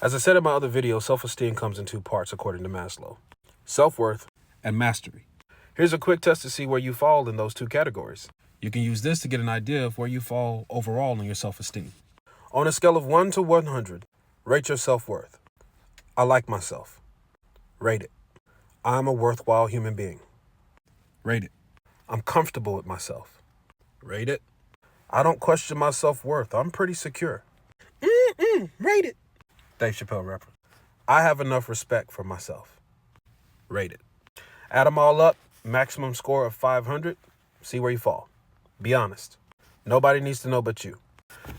As I said in my other video, self-esteem comes in two parts according to Maslow: self-worth and mastery. Here's a quick test to see where you fall in those two categories. You can use this to get an idea of where you fall overall in your self-esteem. On a scale of 1 to 100, rate your self-worth. I like myself. Rate it. I'm a worthwhile human being. Rate it. I'm comfortable with myself. Rate it. I don't question my self-worth. I'm pretty secure. Rate it. Dave Chappelle rapper. I have enough respect for myself. Rate it. Add them all up, maximum score of 500. See where you fall. Be honest. Nobody needs to know but you.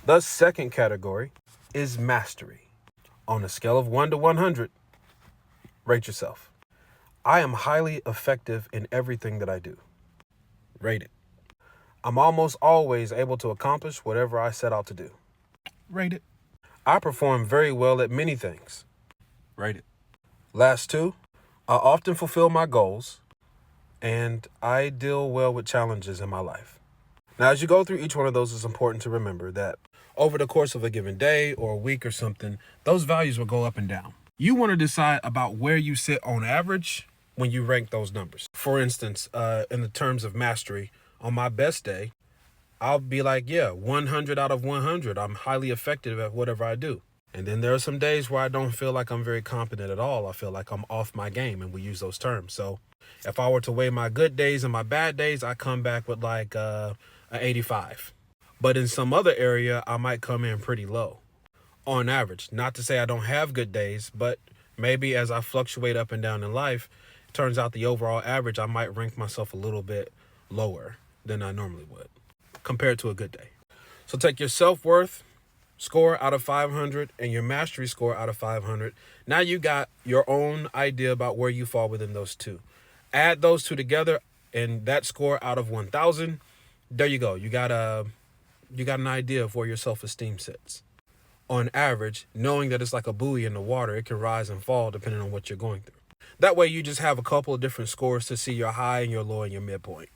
The second category is mastery. On a scale of 1 to 100, rate yourself. I am highly effective in everything that I do. Rate it. I'm almost always able to accomplish whatever I set out to do. Rate it. I perform very well at many things. Rate it. Last two, I often fulfill my goals, and I deal well with challenges in my life. Now, as you go through each one of those, it's important to remember that over the course of a given day or a week or something, those values will go up and down. You want to decide about where you sit on average when you rank those numbers. For instance, in the terms of mastery, on my best day, I'll be like, 100 out of 100. I'm highly effective at whatever I do. And then there are some days where I don't feel like I'm very competent at all. I feel like I'm off my game, and we use those terms. So if I were to weigh my good days and my bad days, I come back with like an 85. But in some other area, I might come in pretty low on average. Not to say I don't have good days, but maybe as I fluctuate up and down in life, it turns out the overall average, I might rank myself a little bit lower than I normally would compared to a good day. So take your self-worth score out of 500 and your mastery score out of 500. Now you got your own idea about where you fall within those two. Add those two together, and that score out of 1,000, there you go. You got an idea of where your self-esteem sits. On average, knowing that it's like a buoy in the water, it can rise and fall depending on what you're going through. That way you just have a couple of different scores to see your high and your low and your midpoint.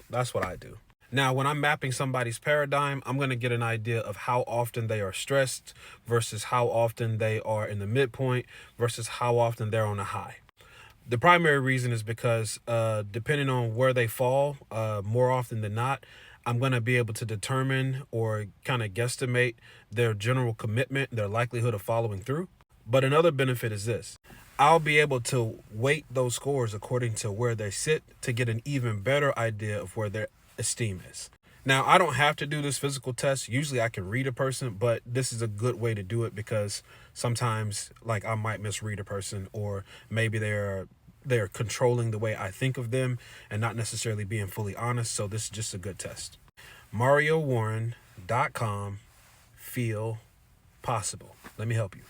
That's what I do. Now, when I'm mapping somebody's paradigm, I'm going to get an idea of how often they are stressed versus how often they are in the midpoint versus how often they're on a high. The primary reason is because depending on where they fall, more often than not, I'm going to be able to determine or kind of guesstimate their general commitment, their likelihood of following through. But another benefit is this. I'll be able to weight those scores according to where they sit to get an even better idea of where their esteem is. Now, I don't have to do this physical test. Usually I can read a person, but this is a good way to do it because sometimes like I might misread a person, or maybe they're controlling the way I think of them and not necessarily being fully honest. So this is just a good test. MarioWarren.com. Feel possible. Let me help you.